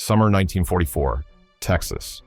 Summer 1944, Texas.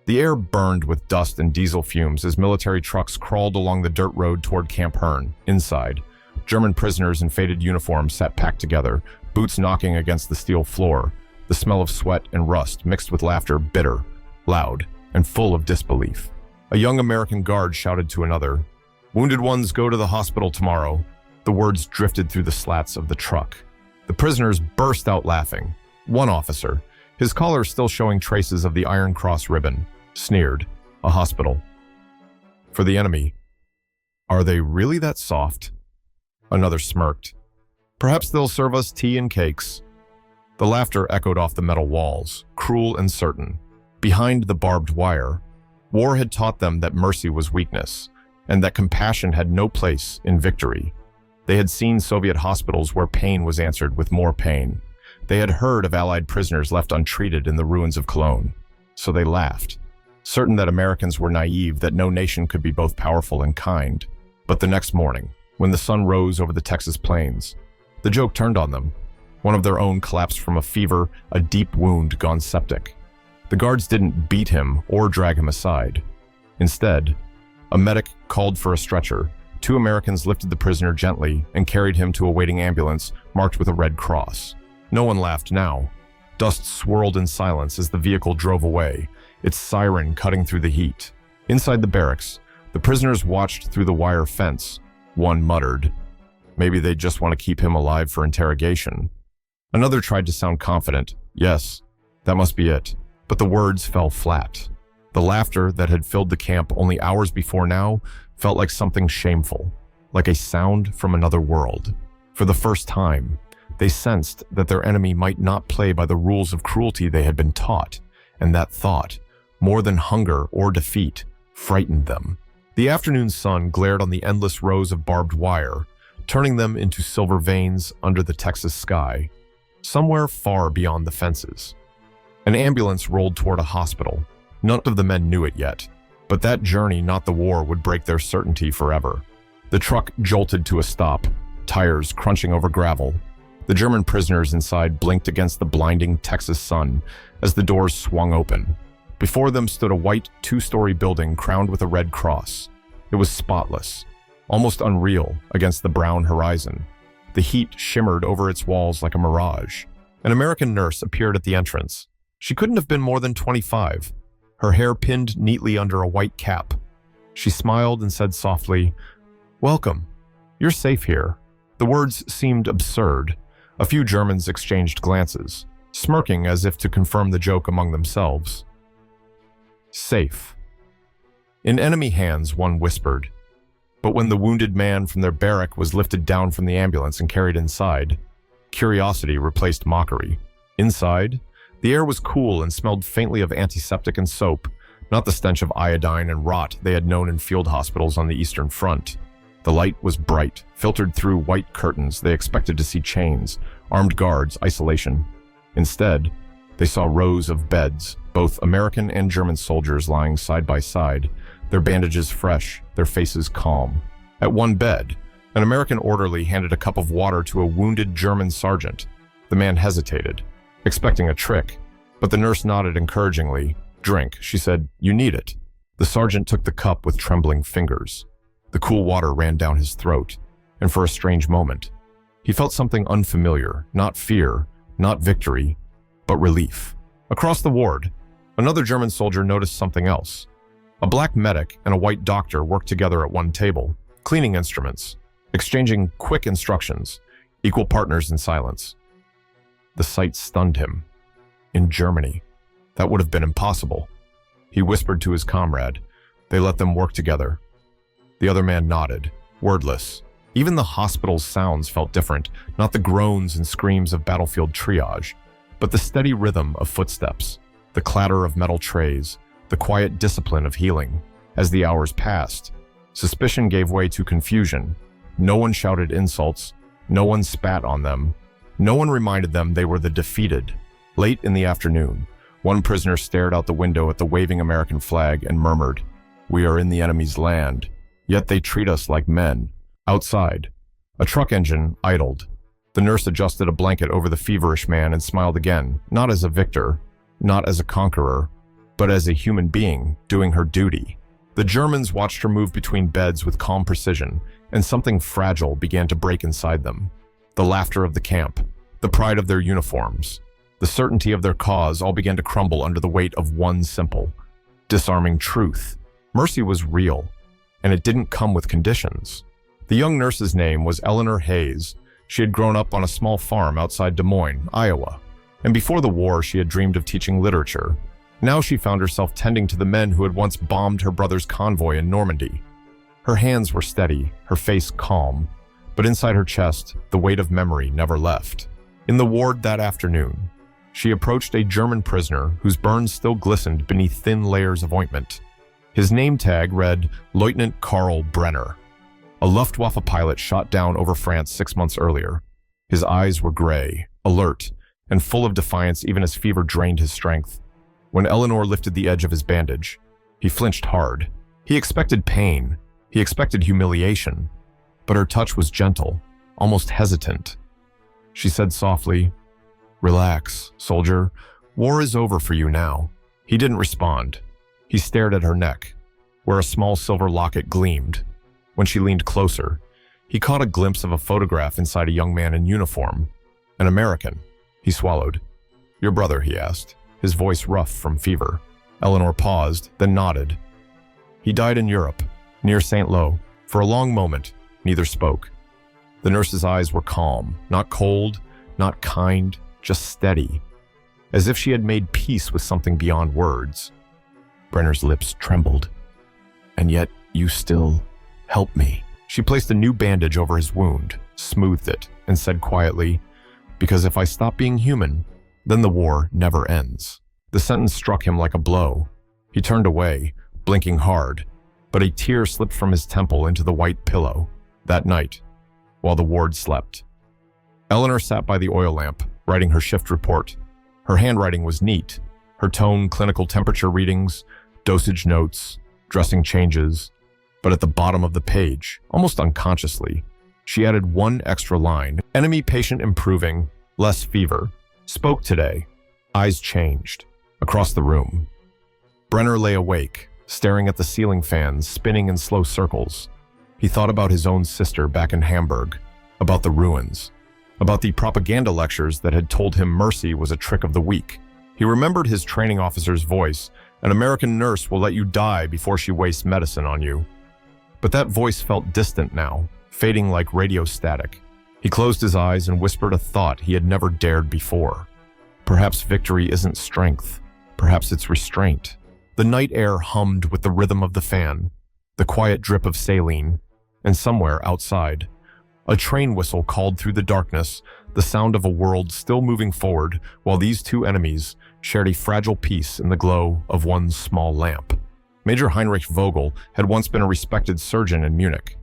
The air burned with dust and diesel fumes as military trucks crawled along the dirt road toward Camp Hearn. Inside, German prisoners in faded uniforms sat packed together, boots knocking against the steel floor, the smell of sweat and rust mixed with laughter bitter, loud, and full of disbelief. A young American guard shouted to another, "Wounded ones go to the hospital tomorrow." The words drifted through the slats of the truck. The prisoners burst out laughing. One officer, his collar still showing traces of the Iron Cross ribbon, sneered, "A hospital. For the enemy. Are they really that soft?" Another smirked. "Perhaps they'll serve us tea and cakes." The laughter echoed off the metal walls, cruel and certain. Behind the barbed wire, war had taught them that mercy was weakness, and that compassion had no place in victory. They had seen Soviet hospitals where pain was answered with more pain. They had heard of Allied prisoners left untreated in the ruins of Cologne. So they laughed, certain that Americans were naive, that no nation could be both powerful and kind. But the next morning, when the sun rose over the Texas plains, the joke turned on them. One of their own collapsed from a fever, a deep wound gone septic. The guards didn't beat him or drag him aside. Instead, a medic called for a stretcher. 2 Americans lifted the prisoner gently and carried him to a waiting ambulance marked with a red cross. No one laughed now. Dust swirled in silence as the vehicle drove away, its siren cutting through the heat. Inside the barracks, the prisoners watched through the wire fence. One muttered, "Maybe they just want to keep him alive for interrogation." Another tried to sound confident. "Yes, that must be it." But the words fell flat. The laughter that had filled the camp only hours before now felt like something shameful, like a sound from another world. For the first time, they sensed that their enemy might not play by the rules of cruelty they had been taught, and that thought, more than hunger or defeat, frightened them. The afternoon sun glared on the endless rows of barbed wire, turning them into silver veins under the Texas sky, somewhere far beyond the fences. An ambulance rolled toward a hospital. None of the men knew it yet, but that journey, not the war, would break their certainty forever. The truck jolted to a stop, tires crunching over gravel. The German prisoners inside blinked against the blinding Texas sun as the doors swung open. Before them stood a white 2-story building crowned with a red cross. It was spotless, almost unreal against the brown horizon. The heat shimmered over its walls like a mirage. An American nurse appeared at the entrance. She couldn't have been more than 25, her hair pinned neatly under a white cap. She smiled and said softly, "Welcome. You're safe here." The words seemed absurd. A few Germans exchanged glances, smirking as if to confirm the joke among themselves. Safe. In enemy hands, one whispered. But when the wounded man from their barrack was lifted down from the ambulance and carried inside, curiosity replaced mockery. Inside, the air was cool and smelled faintly of antiseptic and soap, not the stench of iodine and rot they had known in field hospitals on the Eastern Front. The light was bright, filtered through white curtains. They expected to see chains, armed guards, isolation. Instead, they saw rows of beds, both American and German soldiers lying side by side, their bandages fresh, their faces calm. At one bed, an American orderly handed a cup of water to a wounded German sergeant. The man hesitated, expecting a trick, but the nurse nodded encouragingly. "Drink," she said. "You need it." The sergeant took the cup with trembling fingers. The cool water ran down his throat, and for a strange moment, he felt something unfamiliar, not fear, not victory, but relief. Across the ward, another German soldier noticed something else. A black medic and a white doctor worked together at one table, cleaning instruments, exchanging quick instructions, equal partners in silence. The sight stunned him. In Germany, that would have been impossible. He whispered to his comrade. They let them work together. The other man nodded, wordless. Even the hospital's sounds felt different, not the groans and screams of battlefield triage, but the steady rhythm of footsteps, the clatter of metal trays, the quiet discipline of healing. As the hours passed, suspicion gave way to confusion. No one shouted insults, no one spat on them, no one reminded them they were the defeated. Late in the afternoon, one prisoner stared out the window at the waving American flag and murmured, "We are in the enemy's land. Yet they treat us like men." Outside, a truck engine idled. The nurse adjusted a blanket over the feverish man and smiled again, not as a victor, not as a conqueror, but as a human being doing her duty. The Germans watched her move between beds with calm precision, and something fragile began to break inside them. The laughter of the camp, the pride of their uniforms, the certainty of their cause all began to crumble under the weight of one simple, disarming truth. Mercy was real, and it didn't come with conditions. The young nurse's name was Eleanor Hayes. She had grown up on a small farm outside Des Moines, Iowa, and before the war she had dreamed of teaching literature. Now she found herself tending to the men who had once bombed her brother's convoy in Normandy. Her hands were steady, her face calm, but inside her chest, the weight of memory never left. In the ward that afternoon, she approached a German prisoner whose burns still glistened beneath thin layers of ointment. His name tag read Lieutenant Karl Brenner, a Luftwaffe pilot shot down over France 6 months earlier. His eyes were gray, alert, and full of defiance even as fever drained his strength. When Eleanor lifted the edge of his bandage, he flinched hard. He expected pain. He expected humiliation. But her touch was gentle, almost hesitant. She said softly, "Relax, soldier. War is over for you now." He didn't respond. He stared at her neck, where a small silver locket gleamed. When she leaned closer, he caught a glimpse of a photograph inside a young man in uniform. An American. He swallowed. "Your brother?" he asked, his voice rough from fever. Eleanor paused, then nodded. "He died in Europe, near St. Lo." For a long moment, neither spoke. The nurse's eyes were calm, not cold, not kind, just steady, as if she had made peace with something beyond words. Brenner's lips trembled. "And yet you still help me." She placed a new bandage over his wound, smoothed it, and said quietly, "Because if I stop being human, then the war never ends." The sentence struck him like a blow. He turned away, blinking hard, but a tear slipped from his temple into the white pillow. That night, while the ward slept, Eleanor sat by the oil lamp, writing her shift report. Her handwriting was neat, her tone clinical temperature readings, dosage notes, dressing changes, but at the bottom of the page, almost unconsciously, she added one extra line. "Enemy patient improving, less fever. Spoke today." Eyes changed. Across the room, Brenner lay awake, staring at the ceiling fans spinning in slow circles. He thought about his own sister back in Hamburg, about the ruins, about the propaganda lectures that had told him mercy was a trick of the weak. He remembered his training officer's voice, "An American nurse will let you die before she wastes medicine on you." But that voice felt distant now, fading like radio static. He closed his eyes and whispered a thought he had never dared before. Perhaps victory isn't strength. Perhaps it's restraint. The night air hummed with the rhythm of the fan, the quiet drip of saline, and somewhere outside, a train whistle called through the darkness, the sound of a world still moving forward while these two enemies shared a fragile peace in the glow of one small lamp. Major Heinrich Vogel had once been a respected surgeon in Munich,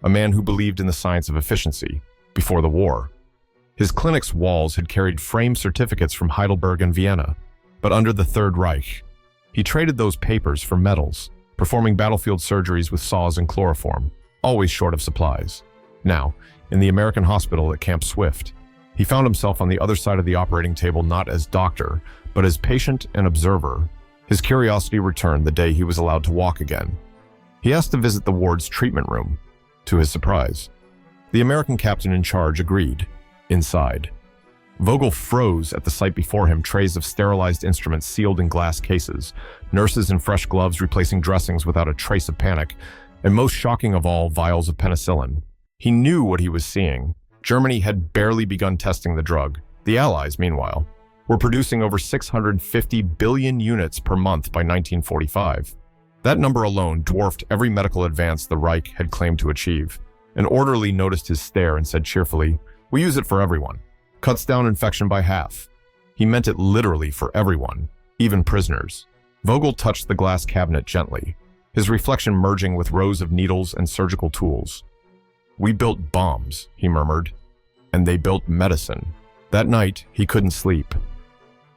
a man who believed in the science of efficiency before the war. His clinic's walls had carried framed certificates from Heidelberg and Vienna, but under the Third Reich, he traded those papers for medals, performing battlefield surgeries with saws and chloroform, always short of supplies. Now, in the American hospital at Camp Swift, he found himself on the other side of the operating table not as doctor, but as patient and observer. His curiosity returned the day he was allowed to walk again. He asked to visit the ward's treatment room. To his surprise, the American captain in charge agreed. Inside, Vogel froze at the sight before him, trays of sterilized instruments sealed in glass cases, nurses in fresh gloves replacing dressings without a trace of panic, and most shocking of all, vials of penicillin. He knew what he was seeing. Germany had barely begun testing the drug. The Allies, meanwhile, were producing over 650 billion units per month by 1945. That number alone dwarfed every medical advance the Reich had claimed to achieve. An orderly noticed his stare and said cheerfully, "We use it for everyone. Cuts down infection by half." He meant it literally for everyone, even prisoners. Vogel touched the glass cabinet gently, his reflection merging with rows of needles and surgical tools. "We built bombs," he murmured, "and they built medicine." That night, he couldn't sleep.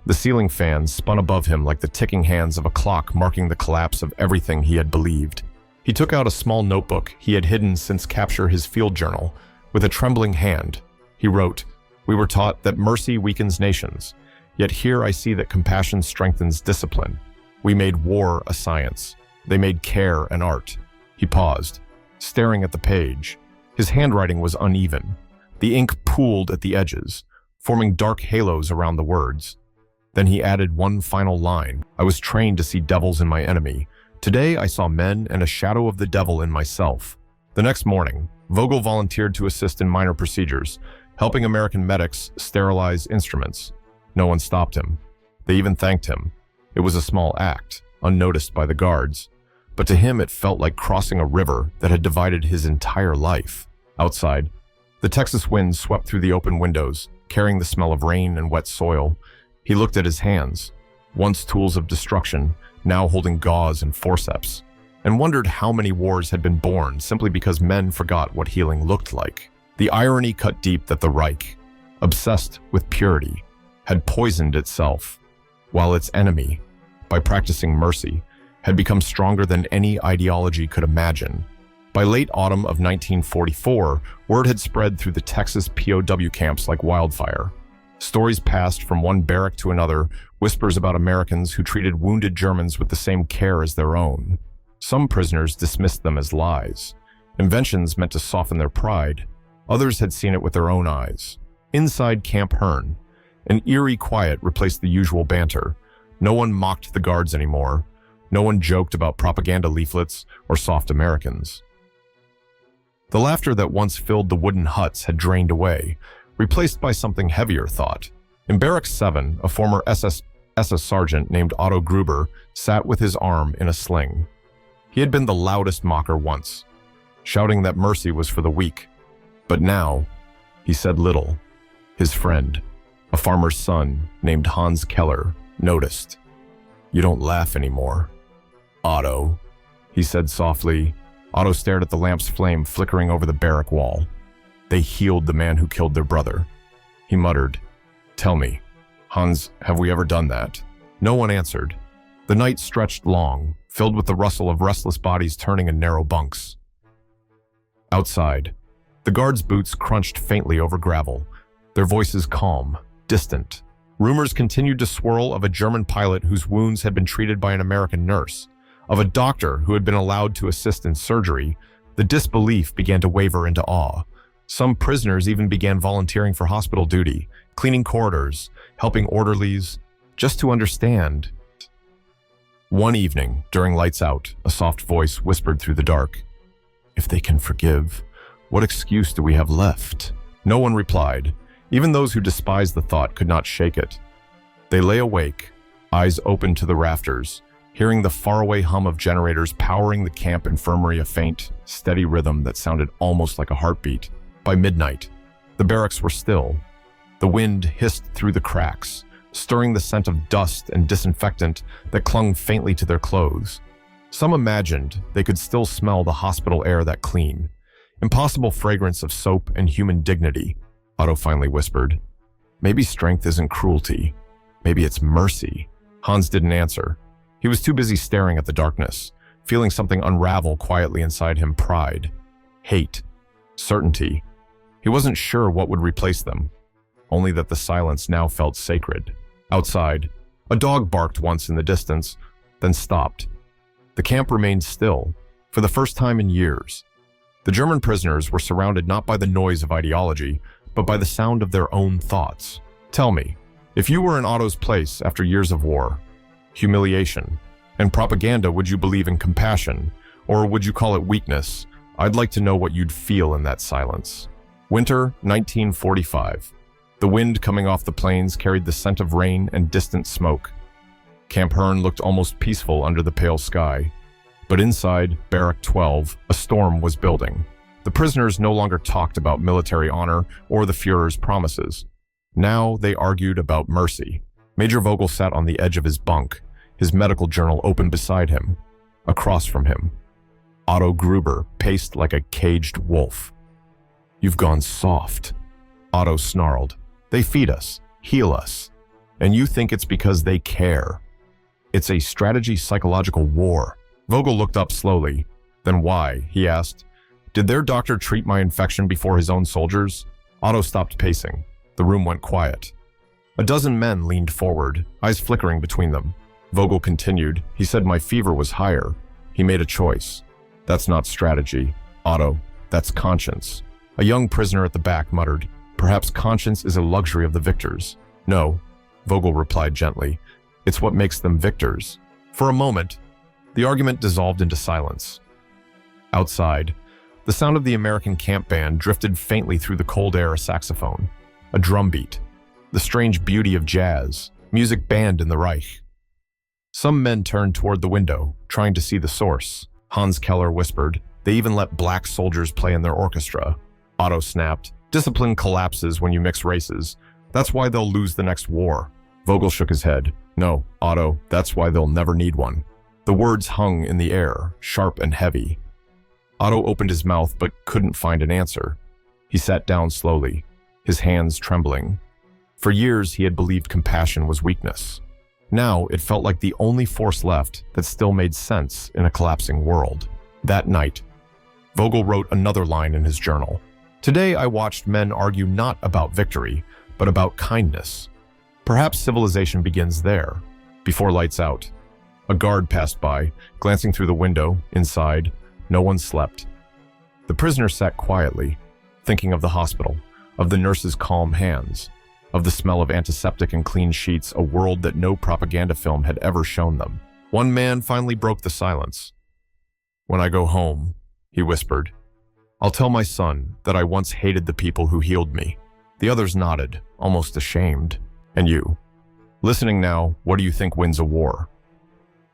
The ceiling fan spun above him like the ticking hands of a clock marking the collapse of everything he had believed. He took out a small notebook he had hidden since capture his field journal. With a trembling hand, he wrote, "We were taught that mercy weakens nations. Yet here I see that compassion strengthens discipline. We made war a science. They made care an art. He paused, staring at the page. His handwriting was uneven. The ink pooled at the edges, forming dark halos around the words. Then he added one final line. I was trained to see devils in my enemy. Today I saw men and a shadow of the devil in myself. The next morning, Vogel volunteered to assist in minor procedures, helping American medics sterilize instruments. No one stopped him. They even thanked him. It was a small act, unnoticed by the guards, but to him it felt like crossing a river that had divided his entire life. Outside, the Texas wind swept through the open windows, carrying the smell of rain and wet soil. He looked at his hands, once tools of destruction, now holding gauze and forceps, and wondered how many wars had been born simply because men forgot what healing looked like. The irony cut deep that the Reich, obsessed with purity, had poisoned itself, while its enemy, by practicing mercy, had become stronger than any ideology could imagine. By late autumn of 1944, word had spread through the Texas POW camps like wildfire. Stories passed from one barrack to another, whispers about Americans who treated wounded Germans with the same care as their own. Some prisoners dismissed them as lies, inventions meant to soften their pride. Others had seen it with their own eyes. Inside Camp Hearn, an eerie quiet replaced the usual banter. No one mocked the guards anymore. No one joked about propaganda leaflets or soft Americans. The laughter that once filled the wooden huts had drained away, replaced by something heavier thought. In Barrack 7, a former SS sergeant named Otto Gruber sat with his arm in a sling. He had been the loudest mocker once, shouting that mercy was for the weak. But now, he said little. His friend, a farmer's son named Hans Keller, noticed. "You don't laugh anymore, Otto," he said softly. Otto stared at the lamp's flame flickering over the barrack wall. "They healed the man who killed their brother." He muttered, "Tell me, Hans, have we ever done that?" No one answered. The night stretched long, filled with the rustle of restless bodies turning in narrow bunks. Outside, the guards' boots crunched faintly over gravel, their voices calm, distant. Rumors continued to swirl of a German pilot whose wounds had been treated by an American nurse, of a doctor who had been allowed to assist in surgery. The disbelief began to waver into awe. Some prisoners even began volunteering for hospital duty, cleaning corridors, helping orderlies, just to understand. One evening, during lights out, a soft voice whispered through the dark, "If they can forgive, what excuse do we have left?" No one replied. Even those who despised the thought could not shake it. They lay awake, eyes open to the rafters, hearing the faraway hum of generators powering the camp infirmary, a faint, steady rhythm that sounded almost like a heartbeat. By midnight, the barracks were still. The wind hissed through the cracks, stirring the scent of dust and disinfectant that clung faintly to their clothes. Some imagined they could still smell the hospital air that clean, impossible fragrance of soap and human dignity. Otto finally whispered, "Maybe strength isn't cruelty. Maybe it's mercy." Hans didn't answer. He was too busy staring at the darkness, feeling something unravel quietly inside him: pride, hate, certainty. He wasn't sure what would replace them, only that the silence now felt sacred. Outside, a dog barked once in the distance, then stopped. The camp remained still, for the first time in years. The German prisoners were surrounded not by the noise of ideology, but by the sound of their own thoughts. Tell me, if you were in Otto's place after years of war, humiliation, and propaganda, would you believe in compassion, or would you call it weakness? I'd like to know what you'd feel in that silence. Winter 1945. The wind coming off the plains carried the scent of rain and distant smoke. Camp Hearn looked almost peaceful under the pale sky. But inside Barrack 12, a storm was building. The prisoners no longer talked about military honor or the Führer's promises. Now they argued about mercy. Major Vogel sat on the edge of his bunk, his medical journal open beside him. Across from him, Otto Gruber paced like a caged wolf. "You've gone soft," Otto snarled. "They feed us, heal us, and you think it's because they care. It's a strategy psychological war." Vogel looked up slowly. "Then why?" he asked. "Did their doctor treat my infection before his own soldiers?" Otto stopped pacing. The room went quiet. A dozen men leaned forward, eyes flickering between them. Vogel continued. He said my fever was higher. He made a choice. That's not strategy, Otto. That's conscience. A young prisoner at the back muttered, perhaps conscience is a luxury of the victors. No, Vogel replied gently. It's what makes them victors. For a moment, the argument dissolved into silence. Outside, the sound of the American camp band drifted faintly through the cold air, a saxophone, a drum beat, the strange beauty of jazz, music banned in the Reich. Some men turned toward the window, trying to see the source. Hans Keller whispered, they even let black soldiers play in their orchestra. Otto snapped, discipline collapses when you mix races. That's why they'll lose the next war. Vogel shook his head. No, Otto, that's why they'll never need one. The words hung in the air, sharp and heavy. Otto opened his mouth but couldn't find an answer. He sat down slowly, his hands trembling. For years he had believed compassion was weakness. Now it felt like the only force left that still made sense in a collapsing world. That night, Vogel wrote another line in his journal. Today I watched men argue not about victory, but about kindness. Perhaps civilization begins there, before lights out. A guard passed by, glancing through the window. Inside, no one slept. The prisoner sat quietly, thinking of the hospital, of the nurses' calm hands, of the smell of antiseptic and clean sheets, a world that no propaganda film had ever shown them. One man finally broke the silence. When I go home, he whispered, I'll tell my son that I once hated the people who healed me. The others nodded, almost ashamed. And you? Listening now, what do you think wins a war?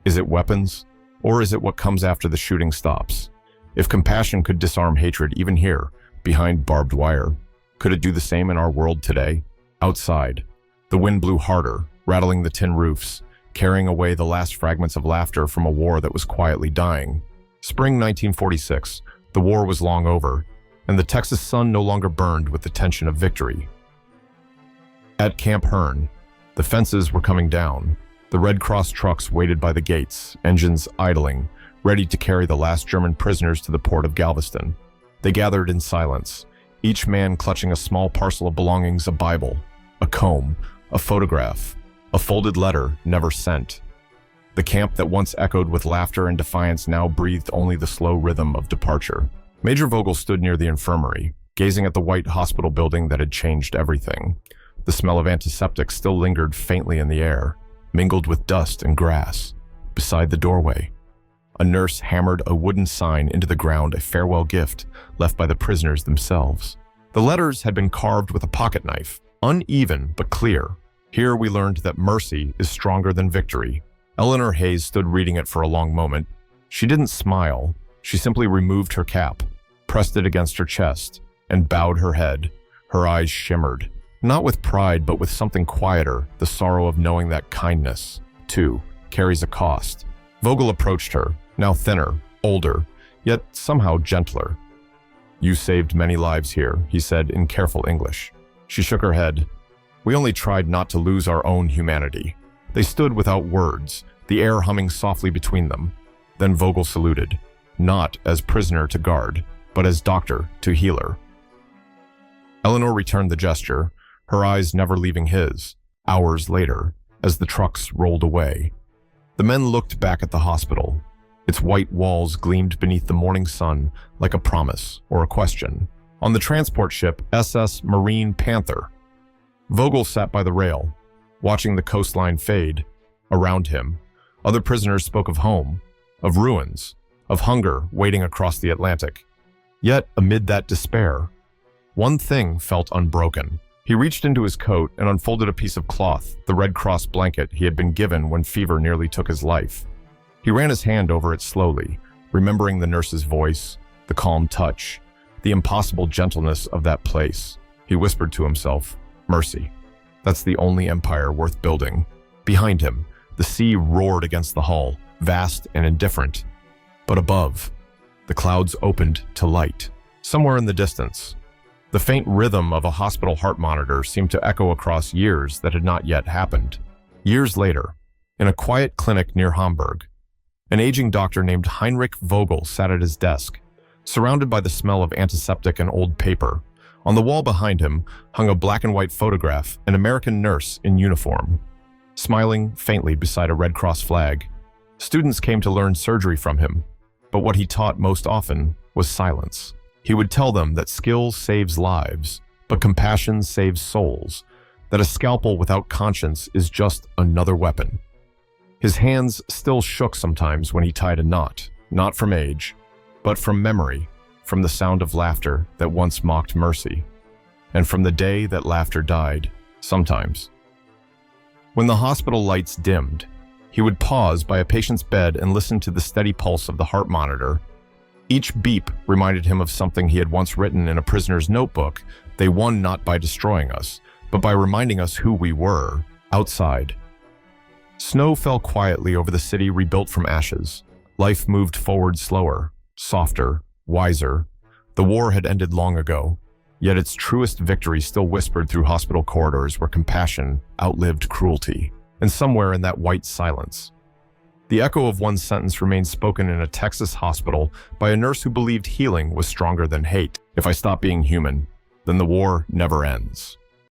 Is it weapons? Or is it what comes after the shooting stops? If compassion could disarm hatred even here, behind barbed wire, could it do the same in our world today? Outside, the wind blew harder, rattling the tin roofs, carrying away the last fragments of laughter from a war that was quietly dying. Spring 1946, the war was long over, and the Texas sun no longer burned with the tension of victory. At Camp Hearn, the fences were coming down. The Red Cross trucks waited by the gates, engines idling, ready to carry the last German prisoners to the port of Galveston. They gathered in silence, each man clutching a small parcel of belongings, a Bible, a comb, a photograph, a folded letter never sent. The camp that once echoed with laughter and defiance now breathed only the slow rhythm of departure. Major Vogel stood near the infirmary, gazing at the white hospital building that had changed everything. The smell of antiseptic still lingered faintly in the air, mingled with dust and grass. Beside the doorway, a nurse hammered a wooden sign into the ground, a farewell gift left by the prisoners themselves. The letters had been carved with a pocket knife, uneven but clear. Here we learned that mercy is stronger than victory. Eleanor Hayes stood reading it for a long moment. She didn't smile. She simply removed her cap, pressed it against her chest, and bowed her head. Her eyes shimmered, not with pride but with something quieter, the sorrow of knowing that kindness, too, carries a cost. Vogel approached her, now thinner, older, yet somehow gentler. You saved many lives here, he said in careful English. She shook her head. We only tried not to lose our own humanity. They stood without words, the air humming softly between them. Then Vogel saluted, not as prisoner to guard, but as doctor to healer. Eleanor returned the gesture, her eyes never leaving his. Hours later, as the trucks rolled away, the men looked back at the hospital. Its white walls gleamed beneath the morning sun like a promise or a question. On the transport ship SS Marine Panther, Vogel sat by the rail, watching the coastline fade. Around him, other prisoners spoke of home, of ruins, of hunger waiting across the Atlantic. Yet, amid that despair, one thing felt unbroken. He reached into his coat and unfolded a piece of cloth, the Red Cross blanket he had been given when fever nearly took his life. He ran his hand over it slowly, remembering the nurse's voice, the calm touch, the impossible gentleness of that place. He whispered to himself, mercy. That's the only empire worth building. Behind him, the sea roared against the hull, vast and indifferent. But above, the clouds opened to light. Somewhere in the distance, the faint rhythm of a hospital heart monitor seemed to echo across years that had not yet happened. Years later, in a quiet clinic near Hamburg, an aging doctor named Heinrich Vogel sat at his desk, surrounded by the smell of antiseptic and old paper. On the wall behind him hung a black and white photograph, an American nurse in uniform, smiling faintly beside a Red Cross flag. Students came to learn surgery from him, but what he taught most often was silence. He would tell them that skill saves lives, but compassion saves souls, that a scalpel without conscience is just another weapon. His hands still shook sometimes when he tied a knot, not from age, but from memory, from the sound of laughter that once mocked mercy, and from the day that laughter died, sometimes. When the hospital lights dimmed, he would pause by a patient's bed and listen to the steady pulse of the heart monitor. Each beep reminded him of something he had once written in a prisoner's notebook. They won not by destroying us, but by reminding us who we were, outside. Snow fell quietly over the city rebuilt from ashes. Life moved forward slower, softer, wiser. The war had ended long ago, yet its truest victory still whispered through hospital corridors where compassion outlived cruelty. And somewhere in that white silence, the echo of one sentence remained spoken in a Texas hospital by a nurse who believed healing was stronger than hate. If I stop being human, then the war never ends.